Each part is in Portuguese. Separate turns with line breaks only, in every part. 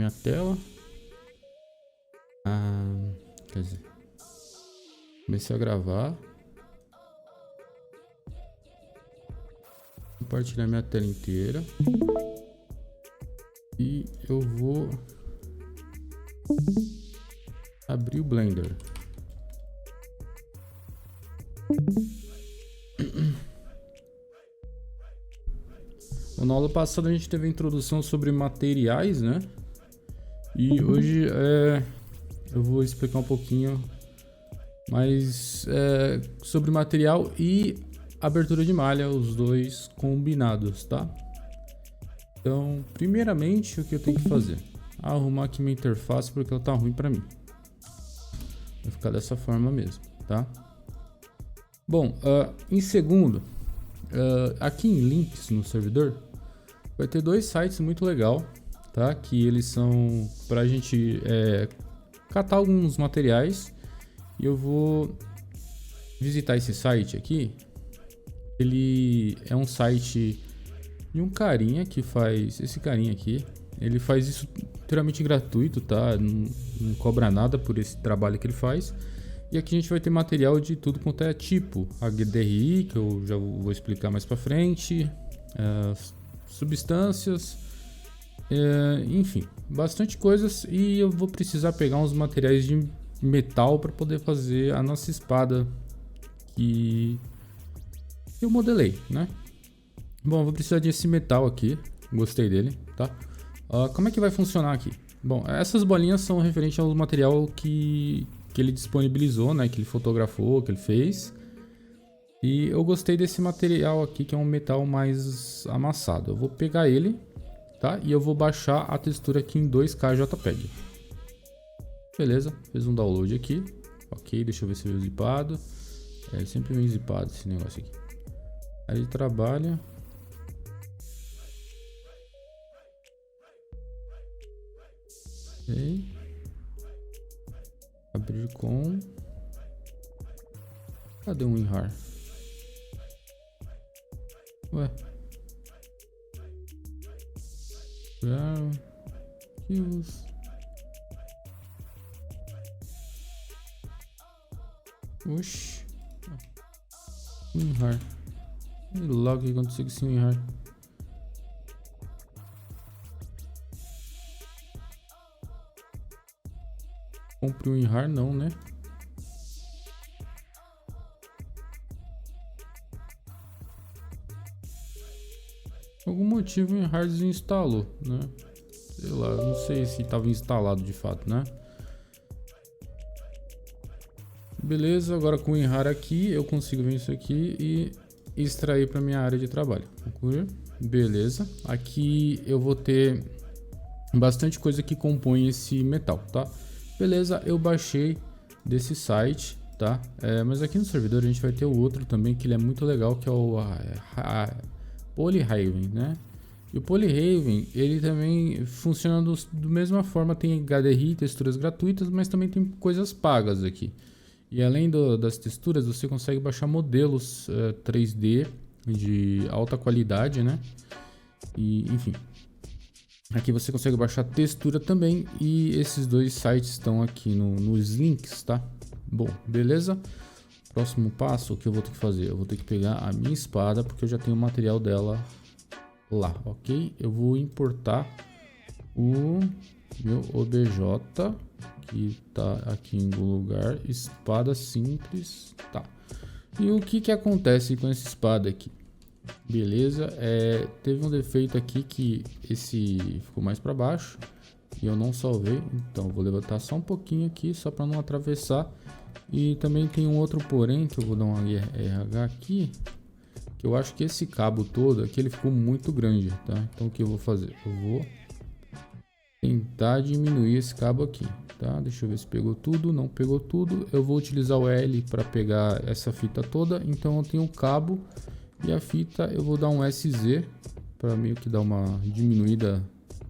minha tela. Quer dizer, comecei a gravar. Compartilhar minha tela inteira. E eu vou abrir o Blender. Na aula passada a gente teve a introdução sobre materiais, né? E hoje eu vou explicar um pouquinho mais sobre material e abertura de malha, os dois combinados, tá? Então, primeiramente, o que eu tenho que fazer? Arrumar aqui minha interface porque ela tá ruim pra mim. Vai ficar dessa forma mesmo, tá? Bom, em segundo, aqui em links no servidor, vai ter dois sites muito legal, tá? Que eles são pra gente catar alguns materiais. E eu vou visitar esse site aqui. Ele é um site de um carinha que faz... Esse carinha aqui, ele faz isso inteiramente gratuito, tá? Não cobra nada por esse trabalho que ele faz. E aqui a gente vai ter material de tudo quanto é tipo. HDRI, que eu já vou explicar mais pra frente. Substâncias. Enfim, bastante coisas. E eu vou precisar pegar uns materiais de metal para poder fazer a nossa espada que eu modelei, né? Bom, eu vou precisar desse metal aqui. Gostei dele, tá? Como é que vai funcionar aqui? Bom, essas bolinhas são referentes ao material que ele disponibilizou, né? Que ele fotografou, que ele fez. E eu gostei desse material aqui, que é um metal mais amassado. Eu vou pegar ele, tá? E eu vou baixar a textura aqui em 2K JPEG. Beleza, fez um download aqui. Ok, deixa eu ver se veio zipado. Sempre vem zipado esse negócio aqui. Aí ele trabalha. Ok. Abrir com... Cadê o WinRAR? Ué. Arquivos. Oxi. WinRAR. E logo que aconteceu com esse WinRAR. Compre o WinRAR não, né? Por algum motivo o WinRAR desinstalou, né? Sei lá, não sei se estava instalado de fato, né? Beleza, agora com o WinRAR aqui eu consigo ver isso aqui e extrair para minha área de trabalho. Concluir. Beleza. Aqui eu vou ter bastante coisa que compõe esse metal, tá? Beleza, eu baixei desse site, tá? Mas aqui no servidor a gente vai ter o outro também que ele é muito legal, que é o Polyhaven, né? E o Polyhaven, ele também funciona da mesma forma, tem HDRI, texturas gratuitas, mas também tem coisas pagas aqui. E além das texturas, você consegue baixar modelos 3D de alta qualidade, né? E, enfim, aqui você consegue baixar textura também. E esses dois sites estão aqui nos links, tá? Bom, beleza? Próximo passo, o que eu vou ter que fazer? Eu vou ter que pegar a minha espada, porque eu já tenho o material dela lá, ok? Eu vou importar o meu OBJ, que tá aqui em algum lugar, espada simples, tá? E o que acontece com essa espada aqui? Beleza, teve um defeito aqui que esse ficou mais para baixo e eu não salvei, então vou levantar só um pouquinho aqui, só para não atravessar. E também tem um outro porém, que eu vou dar uma RH aqui, que eu acho que esse cabo todo aqui, ele ficou muito grande, tá? Então o que eu vou fazer? Eu vou tentar diminuir esse cabo aqui, tá? Deixa eu ver se pegou tudo. Não pegou tudo. Eu vou utilizar o L para pegar essa fita toda. Então eu tenho o cabo e a fita. Eu vou dar um SZ para meio que dar uma diminuída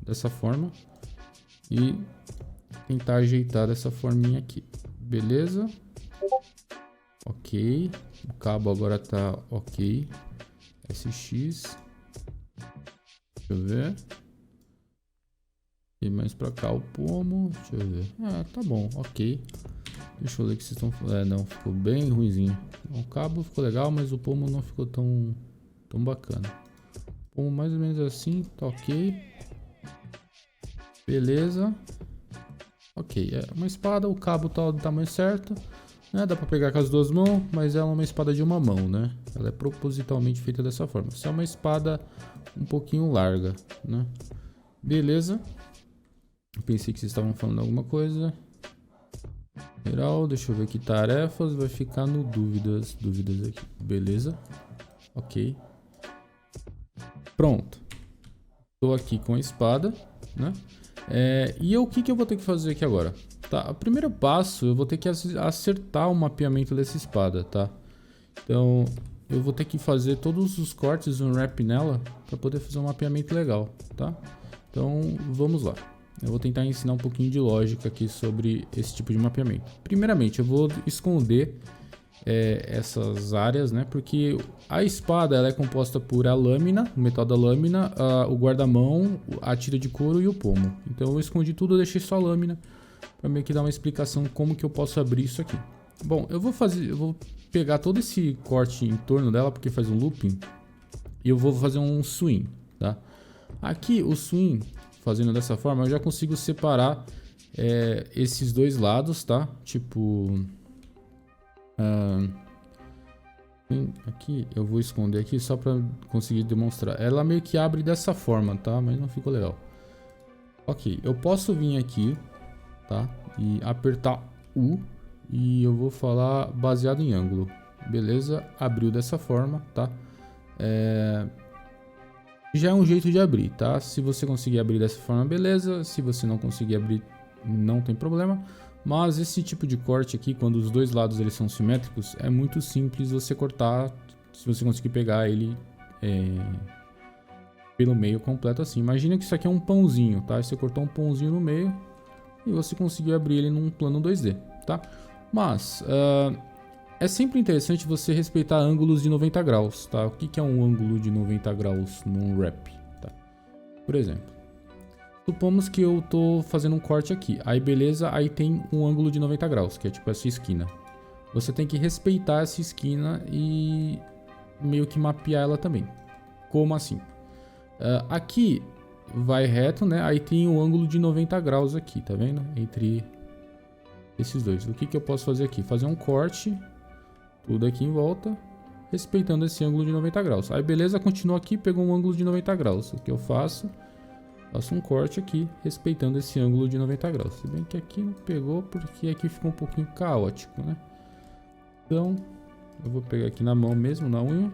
dessa forma e tentar ajeitar dessa forminha aqui. Beleza? Ok. O cabo agora tá ok. SX. Deixa eu ver. E mais pra cá o pomo. Deixa eu ver. Ah, tá bom, ok. Deixa eu ver o que vocês estão falando. É, não, ficou bem ruimzinho. O cabo ficou legal, mas o pomo não ficou tão bacana. O pomo mais ou menos assim, tá ok. Beleza. Ok, é uma espada, o cabo tá do tamanho certo. Né? Dá pra pegar com as duas mãos, mas ela é uma espada de uma mão, né? Ela é propositalmente feita dessa forma. Essa é uma espada um pouquinho larga, né? Beleza. Pensei que vocês estavam falando alguma coisa. Geral, deixa eu ver aqui. Tarefas, vai ficar no dúvidas. Dúvidas aqui. Beleza. Ok. Pronto. Tô aqui com a espada, né? E o que eu vou ter que fazer aqui agora? Tá, o primeiro passo eu vou ter que acertar o mapeamento dessa espada, tá? Então eu vou ter que fazer todos os cortes, um wrap nela, para poder fazer um mapeamento legal, tá? Então vamos lá. Eu vou tentar ensinar um pouquinho de lógica aqui sobre esse tipo de mapeamento. Primeiramente eu vou esconder essas áreas, né? Porque a espada ela é composta por a lâmina, o metal da lâmina, o guarda-mão, a tira de couro e o pomo. Então eu escondi tudo, eu deixei só a lâmina para meio que dar uma explicação como que eu posso abrir isso aqui. Bom, eu vou pegar todo esse corte em torno dela porque faz um looping e eu vou fazer um swing, tá? Aqui o swing, fazendo dessa forma, eu já consigo separar esses dois lados, tá? Tipo aqui eu vou esconder aqui só para conseguir demonstrar. Ela meio que abre dessa forma, tá? Mas não ficou legal. Ok, eu posso vir aqui, tá? E apertar U e eu vou falar baseado em ângulo. Beleza? Abriu dessa forma, tá? Já é um jeito de abrir, tá? Se você conseguir abrir dessa forma, beleza. Se você não conseguir abrir, não tem problema. Mas esse tipo de corte aqui, quando os dois lados eles são simétricos, é muito simples você cortar, se você conseguir pegar ele pelo meio completo assim. Imagina que isso aqui é um pãozinho, tá? Você cortou um pãozinho no meio e você conseguiu abrir ele num plano 2D, tá? Mas é sempre interessante você respeitar ângulos de 90 graus, tá? O que é um ângulo de 90 graus num wrap, tá? Por exemplo, supomos que eu tô fazendo um corte aqui, aí beleza, aí tem um ângulo de 90 graus, que é tipo essa esquina. Você tem que respeitar essa esquina e meio que mapear ela também. Como assim? Aqui vai reto, né? Aí tem um ângulo de 90 graus aqui, tá vendo? Entre esses dois. O que eu posso fazer aqui? Fazer um corte, tudo aqui em volta, respeitando esse ângulo de 90 graus. Aí beleza, continua aqui, pegou um ângulo de 90 graus. O que eu faço? Faço um corte aqui, respeitando esse ângulo de 90 graus. Se bem que aqui não pegou, porque aqui ficou um pouquinho caótico, né? Então, eu vou pegar aqui na mão mesmo, na unha.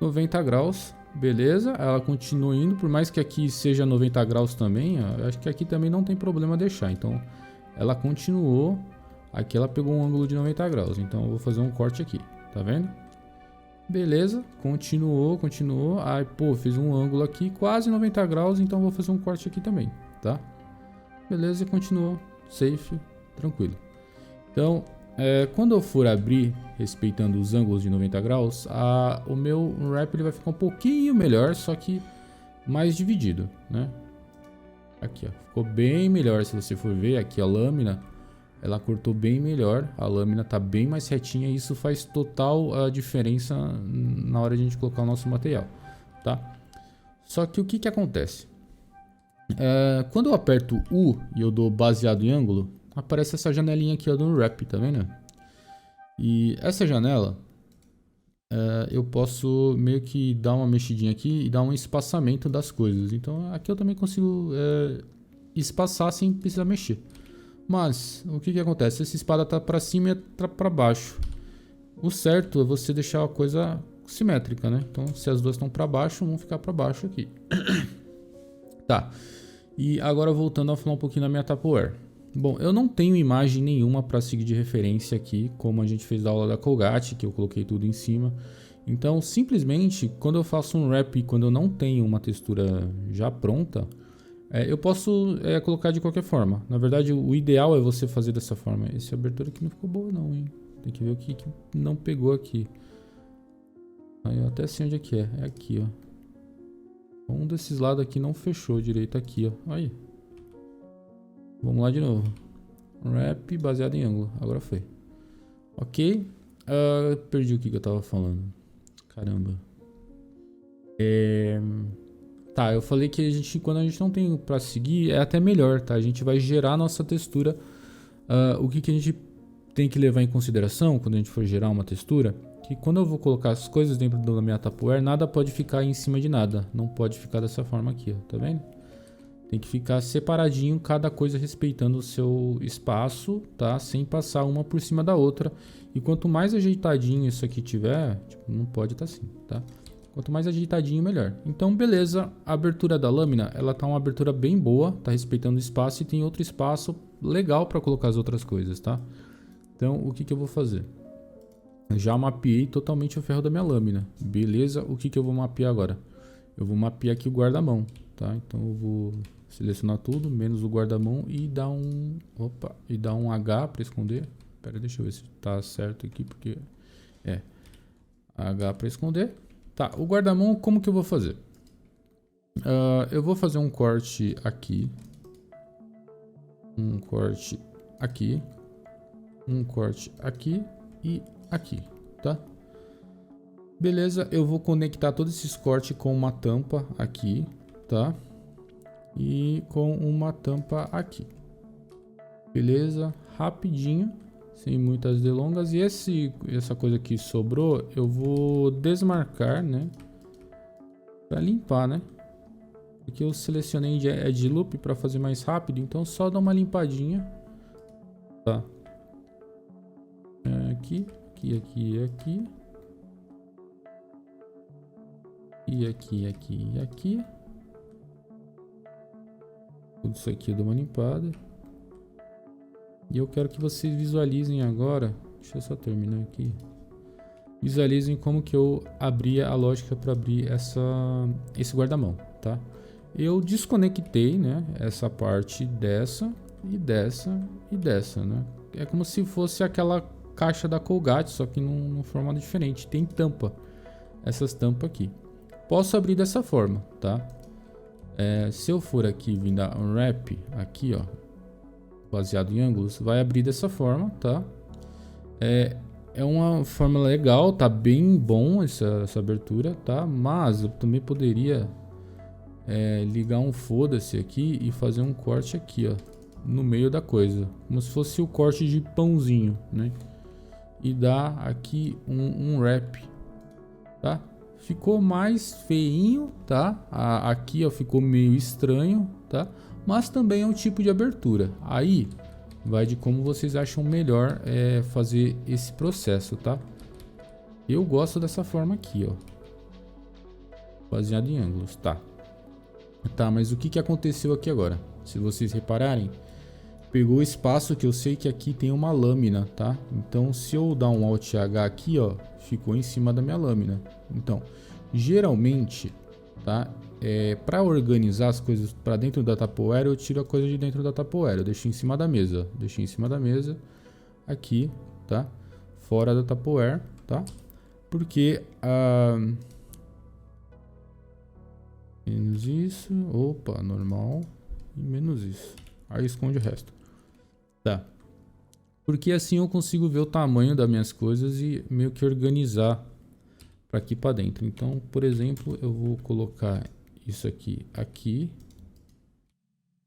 90 graus, beleza. Ela continua indo, por mais que aqui seja 90 graus também, ó, eu acho que aqui também não tem problema deixar. Então, ela continuou. Aqui ela pegou um ângulo de 90 graus, então eu vou fazer um corte aqui, tá vendo? Beleza, continuou. Aí, pô, fiz um ângulo aqui, quase 90 graus, então vou fazer um corte aqui também, tá? Beleza, continuou, safe, tranquilo. Então, quando eu for abrir, respeitando os ângulos de 90 graus, o meu wrap ele vai ficar um pouquinho melhor, só que mais dividido, né? Aqui, ó, ficou bem melhor, se você for ver, aqui a lâmina, ela cortou bem melhor, a lâmina tá bem mais retinha e isso faz total diferença na hora de a gente colocar o nosso material, tá? Só que o que acontece? Quando eu aperto U e eu dou baseado em ângulo, aparece essa janelinha aqui ó, do wrap, tá vendo? E essa janela, eu posso meio que dar uma mexidinha aqui e dar um espaçamento das coisas. Então aqui eu também consigo espaçar sem precisar mexer. Mas, o que acontece? Essa espada tá pra cima e tá pra baixo. O certo é você deixar a coisa simétrica, né? Então, se as duas estão pra baixo, vão ficar pra baixo aqui. Tá. E agora voltando a falar um pouquinho da minha Tupperware. Bom, eu não tenho imagem nenhuma pra seguir de referência aqui, como a gente fez da aula da Colgate, que eu coloquei tudo em cima. Então, simplesmente, quando eu faço um wrap e quando eu não tenho uma textura já pronta, eu posso colocar de qualquer forma. Na verdade, o ideal é você fazer dessa forma. Essa abertura aqui não ficou boa não, hein? Tem que ver o que não pegou aqui. Aí eu até sei onde é que é. É aqui, ó. Um desses lados aqui não fechou direito aqui, ó. Aí. Vamos lá de novo. Wrap baseado em ângulo. Agora foi. Ok. Perdi o que eu tava falando. Caramba. Tá, eu falei que quando a gente não tem pra seguir, é até melhor, tá? A gente vai gerar a nossa textura. O que a gente tem que levar em consideração quando a gente for gerar uma textura? Que quando eu vou colocar as coisas dentro da minha Tupperware, nada pode ficar em cima de nada. Não pode ficar dessa forma aqui, ó. Tá vendo? Tem que ficar separadinho, cada coisa respeitando o seu espaço, tá? Sem passar uma por cima da outra. E quanto mais ajeitadinho isso aqui tiver, tipo, não pode estar assim, tá? Quanto mais ajeitadinho, melhor. Então, beleza. A abertura da lâmina, ela tá uma abertura bem boa, tá respeitando o espaço e tem outro espaço legal para colocar as outras coisas, tá? Então, o que eu vou fazer? Já mapeei totalmente o ferro da minha lâmina. Beleza, o que eu vou mapear agora? Eu vou mapear aqui o guarda-mão, tá? Então eu vou selecionar tudo, menos o guarda-mão e dar um... Opa, e dar um H para esconder. Pera, deixa eu ver se tá certo aqui, porque... H para esconder. Tá, o guarda-mão, como que eu vou fazer? Eu vou fazer um corte aqui. Um corte aqui. Um corte aqui e aqui, tá? Beleza, eu vou conectar todos esses cortes com uma tampa aqui, tá? E com uma tampa aqui. Beleza, rapidinho, sem muitas delongas. E essa coisa que sobrou, eu vou desmarcar, né? Para limpar, né? Aqui eu selecionei de Edge Loop para fazer mais rápido, então só dá uma limpadinha, tá? Aqui, aqui, aqui, aqui. E aqui, aqui e aqui. Tudo isso aqui eu dou uma limpada. E eu quero que vocês visualizem agora. Deixa eu só terminar aqui. Visualizem como que eu abri a lógica para abrir esse guarda-mão, tá? Eu desconectei, né? Essa parte dessa e dessa e dessa, né? É como se fosse aquela caixa da Colgate, só que num formato diferente. Tem tampa. Essas tampas aqui. Posso abrir dessa forma, tá? Se eu for aqui vir da Unwrap, aqui, ó, baseado em ângulos, vai abrir dessa forma, tá? É uma forma legal, tá bem bom essa abertura, tá? Mas eu também poderia ligar um foda-se aqui e fazer um corte aqui, ó, no meio da coisa, como se fosse o corte de pãozinho, né? E dar aqui um wrap, tá? Ficou mais feinho, tá? Aqui, ó, ficou meio estranho, tá? Mas também é um tipo de abertura. Aí vai de como vocês acham melhor fazer esse processo, tá? Eu gosto dessa forma aqui, ó, baseado em ângulos, tá? Tá, mas o que aconteceu aqui agora? Se vocês repararem, pegou o espaço que eu sei que aqui tem uma lâmina, tá? Então, se eu dar um Alt H aqui, ó, ficou em cima da minha lâmina. Então, geralmente, tá? Para organizar as coisas para dentro da Tupperware, eu tiro a coisa de dentro da Tupperware. Eu deixo em cima da mesa. Deixei em cima da mesa, aqui, tá? Fora da Tupperware, tá? Porque menos isso, opa, normal, e menos isso. Aí esconde o resto. Tá. Porque assim eu consigo ver o tamanho das minhas coisas e meio que organizar para aqui para dentro. Então, por exemplo, eu vou colocar isso aqui, aqui.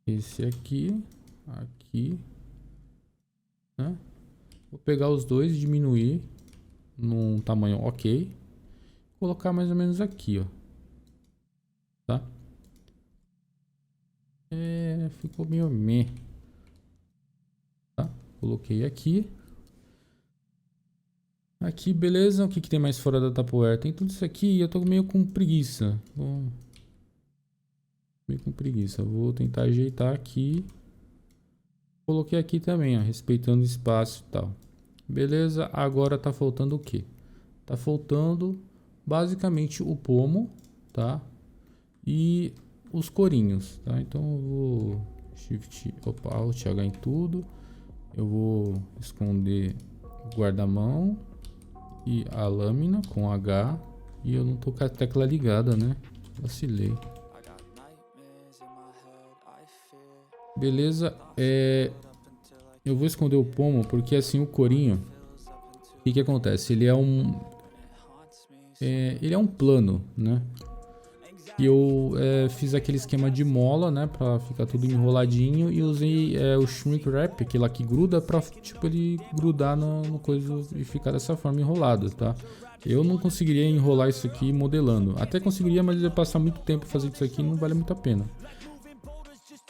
Esse aqui, aqui. Né? Vou pegar os dois e diminuir num tamanho ok. Colocar mais ou menos aqui, ó. Tá? Ficou meio meh. Tá? Coloquei aqui. Aqui, beleza. O que tem mais fora da Tupperware? Tem tudo isso aqui e eu tô meio com preguiça. Vou tentar ajeitar aqui. Coloquei aqui também, ó, respeitando o espaço e tal. Beleza. Agora tá faltando o quê? Tá faltando basicamente o pomo, tá? E os corinhos, tá? Então eu vou Alt H em tudo. Eu vou esconder o guarda-mão e a lâmina com H. E eu não tô com a tecla ligada, né? Vacilei. Beleza. Eu vou esconder o pomo porque assim o corinho, o que acontece? Ele é um plano, né? E eu fiz aquele esquema de mola, né? Pra ficar tudo enroladinho. E usei o shrink wrap, aquele lá que gruda, pra tipo ele grudar no coisa e ficar dessa forma enrolado, tá? Eu não conseguiria enrolar isso aqui modelando. Até conseguiria, mas ia passar muito tempo fazendo isso aqui e não vale muito a pena.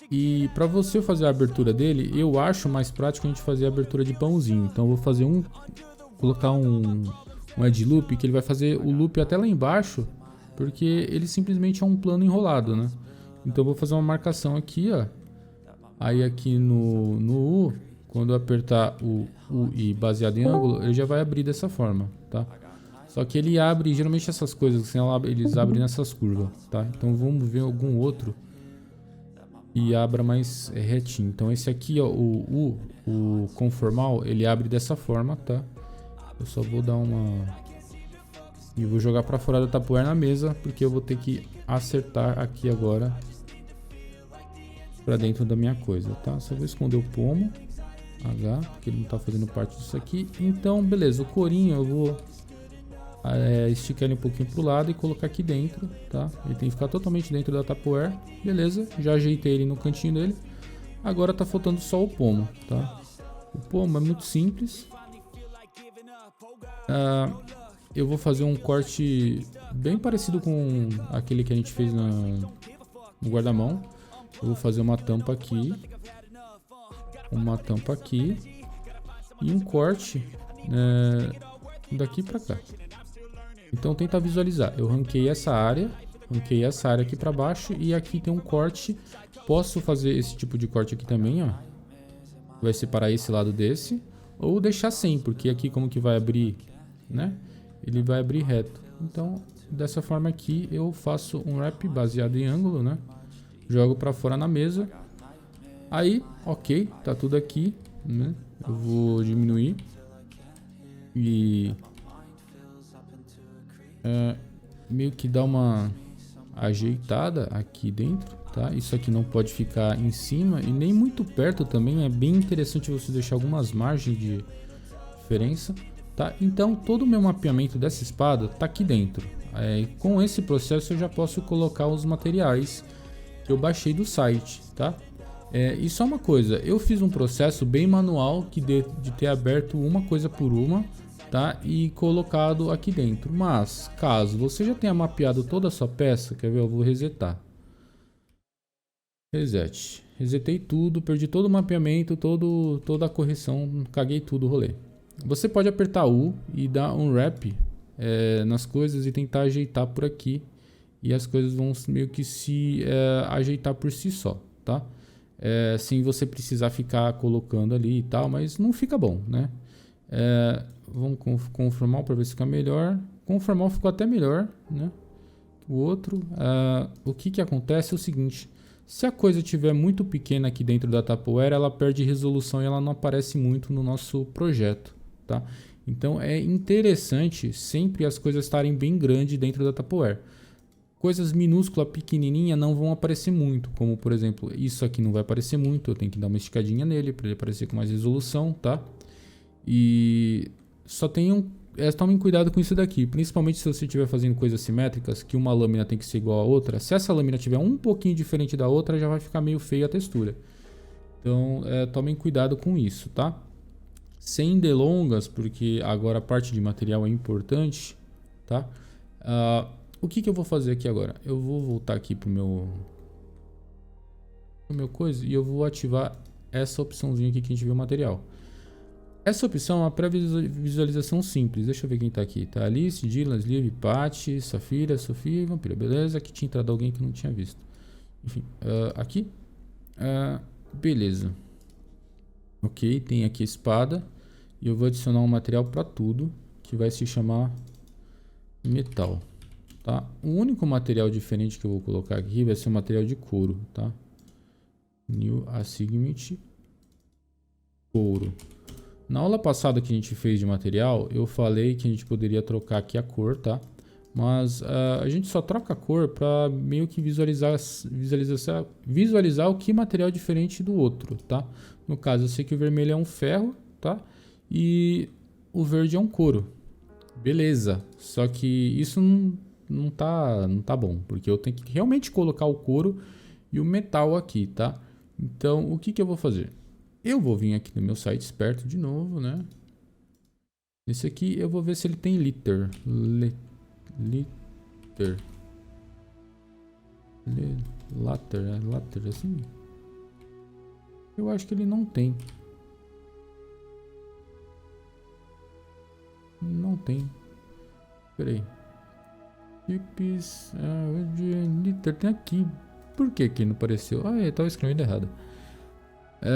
E para você fazer a abertura dele, eu acho mais prático a gente fazer a abertura de pãozinho. Então eu vou fazer colocar um edge loop que ele vai fazer o loop até lá embaixo, porque ele simplesmente é um plano enrolado, né? Então eu vou fazer uma marcação aqui, ó. Aí aqui no U, quando eu apertar o U e baseado em ângulo, ele já vai abrir dessa forma, tá? Só que ele abre, geralmente essas coisas, assim, eles abrem nessas curvas, tá? Então vamos ver algum outro e abra mais retinho. Então esse aqui, ó, o conformal, ele abre dessa forma, tá? Eu só vou dar uma... E vou jogar pra fora da Tupperware na mesa, porque eu vou ter que acertar aqui agora pra dentro da minha coisa, tá? Só vou esconder o pomo H, porque ele não tá fazendo parte disso aqui. Então, beleza, o corinho eu vou esticar ele um pouquinho pro lado e colocar aqui dentro, tá? Ele tem que ficar totalmente dentro da Tupperware. Beleza, já ajeitei ele no cantinho dele. Agora tá faltando só o pomo, tá? O pomo é muito simples. Eu vou fazer um corte bem parecido com aquele que a gente fez no guarda-mão. Eu vou fazer uma tampa aqui e um corte daqui pra cá. Então tenta visualizar. Eu ranquei essa área aqui pra baixo e aqui tem um corte. Posso fazer esse tipo de corte aqui também, ó. Vai separar esse lado desse, ou deixar sem, porque aqui como que vai abrir, né? Ele vai abrir reto. Então, dessa forma aqui eu faço um wrap baseado em ângulo, né? Jogo pra fora na mesa. Aí, ok, tá tudo aqui, né? Eu vou diminuir e meio que dar uma ajeitada aqui dentro, tá? Isso aqui não pode ficar em cima e nem muito perto também. É bem interessante você deixar algumas margens de diferença, tá? Então todo o meu mapeamento dessa espada tá aqui dentro. Com esse processo eu já posso colocar os materiais que eu baixei do site, tá? E só uma coisa, eu fiz um processo bem manual de ter aberto uma coisa por uma, tá? E colocado aqui dentro. Mas caso você já tenha mapeado toda a sua peça, quer ver? Eu vou resetar. Reset. Resetei tudo, perdi todo o mapeamento, toda a correção, caguei tudo o rolê. Você pode apertar U e dar um wrap nas coisas e tentar ajeitar por aqui. E as coisas vão meio que se ajeitar por si só, tá? Sem você precisar ficar colocando ali e tal, mas não fica bom, né? Vamos conformal para ver se fica melhor. Conformal ficou até melhor, né? O outro, o que acontece é o seguinte: se a coisa estiver muito pequena aqui dentro da Tupperware, ela perde resolução e ela não aparece muito no nosso projeto, tá? Então é interessante sempre as coisas estarem bem grandes dentro da Tupperware. Coisas minúsculas, pequenininha, não vão aparecer muito, como por exemplo, isso aqui não vai aparecer muito, eu tenho que dar uma esticadinha nele para ele aparecer com mais resolução, tá? E só tomem cuidado com isso daqui, principalmente se você estiver fazendo coisas simétricas, que uma lâmina tem que ser igual a outra. Se essa lâmina tiver um pouquinho diferente da outra, já vai ficar meio feio a textura. Então, tomem cuidado com isso, tá? Sem delongas, porque agora a parte de material é importante, tá? O que eu vou fazer aqui agora? Eu vou voltar aqui pro meu coisa e eu vou ativar essa opçãozinha aqui que a gente viu o material. Essa opção é uma pré-visualização simples. Deixa eu ver quem tá aqui. Tá Alice, Dylan, Liv, Paty, Safira, Sofia e Vampira. Beleza? Aqui tinha entrado alguém que eu não tinha visto. Enfim, aqui. Beleza. Ok, tem aqui a espada. E eu vou adicionar um material para tudo, que vai se chamar metal. Tá? O único material diferente que eu vou colocar aqui vai ser o material de couro, tá? New Assignment couro. Na aula passada que a gente fez de material, eu falei que a gente poderia trocar aqui a cor, tá? Mas a gente só troca a cor para meio que visualizar o que material é diferente do outro, tá? No caso, eu sei que o vermelho é um ferro, tá? E o verde é um couro. Beleza, só que isso não tá bom, porque eu tenho que realmente colocar o couro e o metal aqui, tá? Então, o que que eu vou fazer? Eu vou vir aqui no meu site esperto de novo, né? Esse aqui eu vou ver se ele tem liter. Later, assim? Eu acho que ele não tem. Não tem. Pera aí. Chips. Liter tem aqui. Por que que não apareceu? Ah, eu tava escrevendo errado.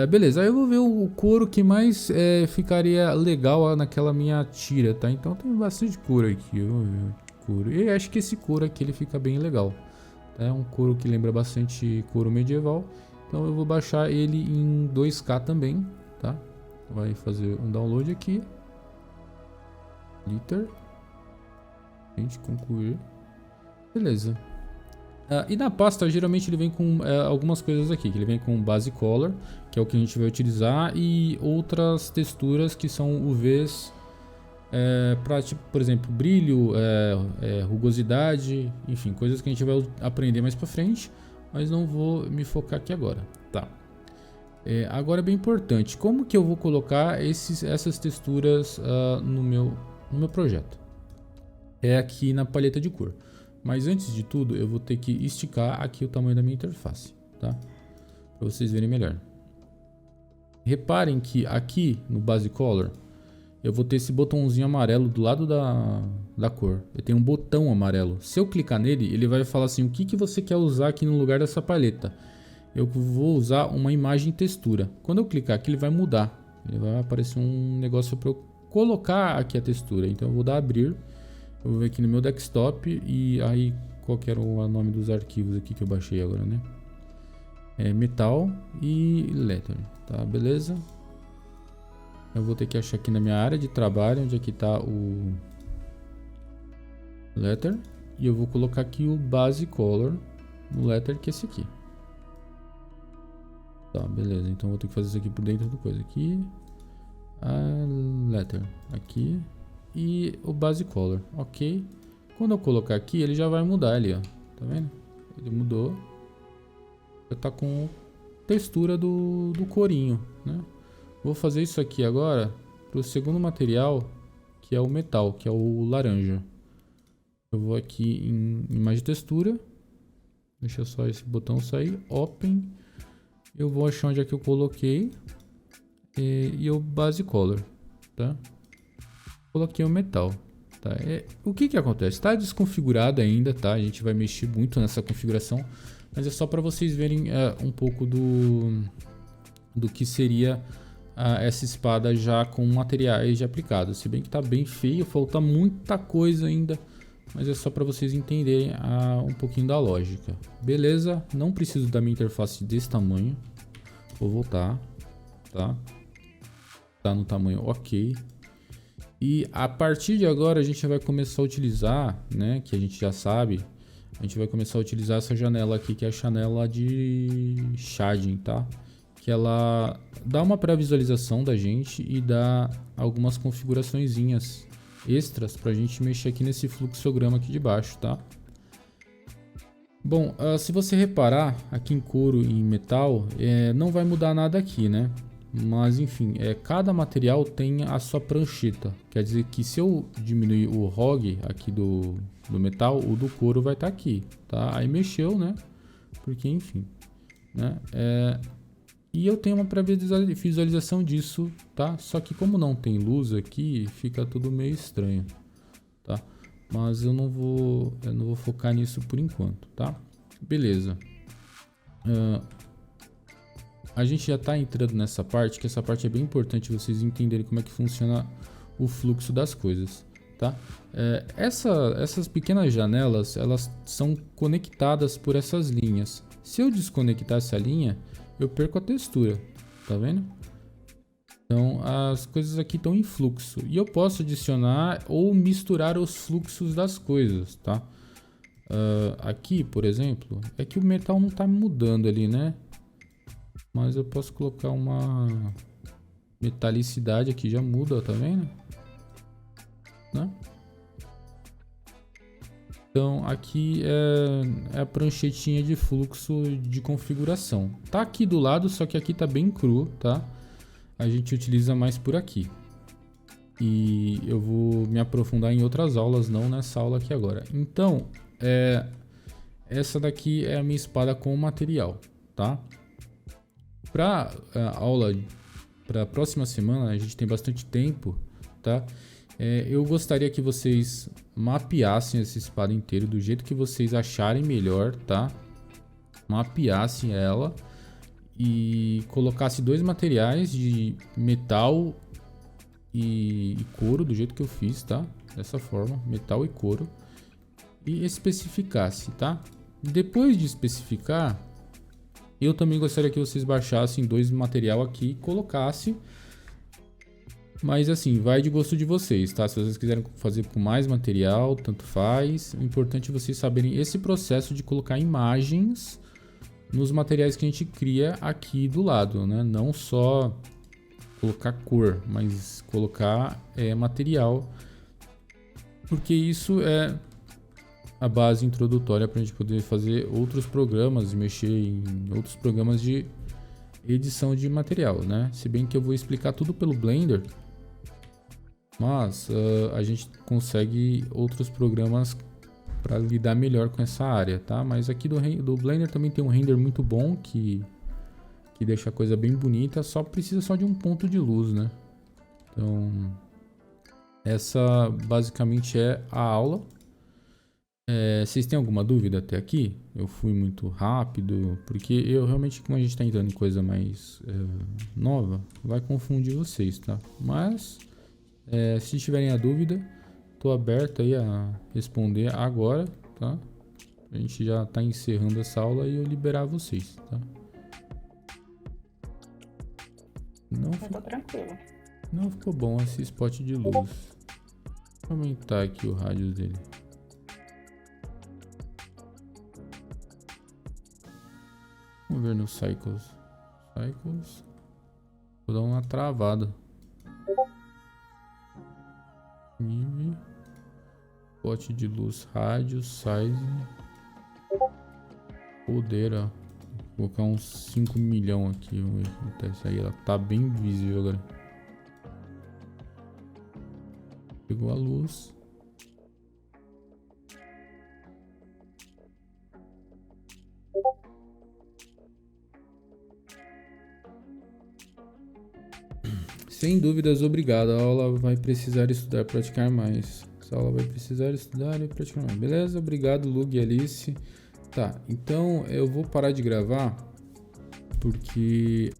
Beleza, aí eu vou ver o couro que mais ficaria legal naquela minha tira, tá? Então tem bastante couro aqui. Eu vou ver couro. E acho que esse couro aqui ele fica bem legal. É um couro que lembra bastante couro medieval. Então eu vou baixar ele em 2K também, tá? Vai fazer um download aqui. Liter. Gente, concluir. Beleza. E na pasta, geralmente ele vem com algumas coisas aqui. Que ele vem com base color, que é o que a gente vai utilizar, e outras texturas que são UVs para, tipo, por exemplo, brilho, rugosidade, enfim, coisas que a gente vai aprender mais para frente, mas não vou me focar aqui agora, tá? Agora é bem importante, como que eu vou colocar essas texturas no meu projeto? É aqui na paleta de cor. Mas antes de tudo, eu vou ter que esticar aqui o tamanho da minha interface, tá? Para vocês verem melhor. Reparem que aqui no Base Color, eu vou ter esse botãozinho amarelo do lado da cor. Eu tenho um botão amarelo. Se eu clicar nele, ele vai falar assim, o que que você quer usar aqui no lugar dessa paleta? Eu vou usar uma imagem textura. Quando eu clicar aqui, ele vai mudar. Ele vai aparecer um negócio para eu colocar aqui a textura. Então eu vou dar abrir. Eu vou ver aqui no meu desktop e aí qual que era o nome dos arquivos aqui que eu baixei agora, né? Metal e letter, tá? Beleza? Eu vou ter que achar aqui na minha área de trabalho onde aqui tá o letter e eu vou colocar aqui o base color no letter, que é esse aqui. Tá, beleza. Então eu vou ter que fazer isso aqui por dentro do coisa aqui. Letter aqui. E o base color, ok. Quando eu colocar aqui, ele já vai mudar ali, ó. Tá vendo? Ele mudou. Já tá com textura do corinho, né? Vou fazer isso aqui agora pro segundo material, que é o metal, que é o laranja. Eu vou aqui em imagem textura. Deixa só esse botão sair. Open. Eu vou achar onde é que eu coloquei. E o base color, tá? Coloquei o metal, tá? O que que acontece? Está desconfigurado ainda, tá? A gente vai mexer muito nessa configuração, mas é só para vocês verem um pouco do que seria essa espada já com materiais já aplicados. Se bem que tá bem feio, falta muita coisa ainda, mas é só para vocês entenderem um pouquinho da lógica. Beleza? Não preciso da minha interface desse tamanho. Vou voltar, tá? Tá no tamanho ok. E a partir de agora a gente vai começar a utilizar, né, que a gente já sabe, a gente vai começar a utilizar essa janela aqui, que é a janela de shading, tá? Que ela dá uma pré-visualização da gente e dá algumas configuraçõezinhas extras pra gente mexer aqui nesse fluxograma aqui de baixo, tá? Bom, se você reparar aqui em couro e em metal, não vai mudar nada aqui, né? Mas enfim, cada material tem a sua prancheta. Quer dizer que se eu diminuir o ROG aqui do metal, o do couro vai estar aqui, tá? Aí mexeu, né? Porque enfim, né? E eu tenho uma pré-visualização disso, tá? Só que como não tem luz aqui, fica tudo meio estranho, tá? Mas eu não vou focar nisso por enquanto, tá? Beleza. A gente já está entrando nessa parte, que essa parte é bem importante vocês entenderem como é que funciona o fluxo das coisas, tá? Essas pequenas janelas, elas são conectadas por essas linhas. Se eu desconectar essa linha, eu perco a textura, tá vendo? Então as coisas aqui estão em fluxo e eu posso adicionar ou misturar os fluxos das coisas, tá? Aqui, por exemplo, é que o metal não está mudando ali, né? Mas eu posso colocar uma metalicidade aqui, já muda, tá vendo? Né? Então aqui é a pranchetinha de fluxo de configuração. Tá aqui do lado, só que aqui tá bem cru, tá? A gente utiliza mais por aqui. E eu vou me aprofundar em outras aulas, não nessa aula aqui agora. Então, essa daqui é a minha espada com material, tá? Para a aula, para a próxima semana, a gente tem bastante tempo, tá? Eu gostaria que vocês mapeassem essa espada inteira do jeito que vocês acharem melhor, tá? Mapeassem ela e colocasse 2 materiais de metal e couro, do jeito que eu fiz, tá? Dessa forma, metal e couro. E especificasse, tá? Depois de especificar, eu também gostaria que vocês baixassem 2 material aqui e colocassem. Mas assim, vai de gosto de vocês, tá? Se vocês quiserem fazer com mais material, tanto faz. O importante é vocês saberem esse processo de colocar imagens nos materiais que a gente cria aqui do lado, né? Não só colocar cor, mas colocar material. Porque isso é a base introdutória para a gente poder fazer outros programas, mexer em outros programas de edição de material, né? Se bem que eu vou explicar tudo pelo Blender, mas a gente consegue outros programas para lidar melhor com essa área, tá? Mas aqui do Blender também tem um render muito bom que deixa a coisa bem bonita, só precisa só de um ponto de luz, né? Então, essa basicamente é a aula. Vocês têm alguma dúvida até aqui? Eu fui muito rápido, porque eu realmente, como a gente está entrando em coisa mais nova, vai confundir vocês, tá? Mas, se tiverem a dúvida, estou aberto aí a responder agora, tá? A gente já está encerrando essa aula e eu liberar vocês, tá? Não ficou bom esse spot de luz. Vou aumentar aqui o rádio dele. Vamos ver no Cycles. Vou dar uma travada. Nível. Spot de luz, rádio, size. Poder, ó. Vou colocar uns 5 milhão aqui. Vamos ver o que acontece aí. Ela tá bem visível agora. Pegou a luz. Sem dúvidas, obrigado. A aula vai precisar estudar e praticar mais. Essa aula vai precisar estudar e praticar mais. Beleza? Obrigado, Lug e Alice. Tá, então eu vou parar de gravar porque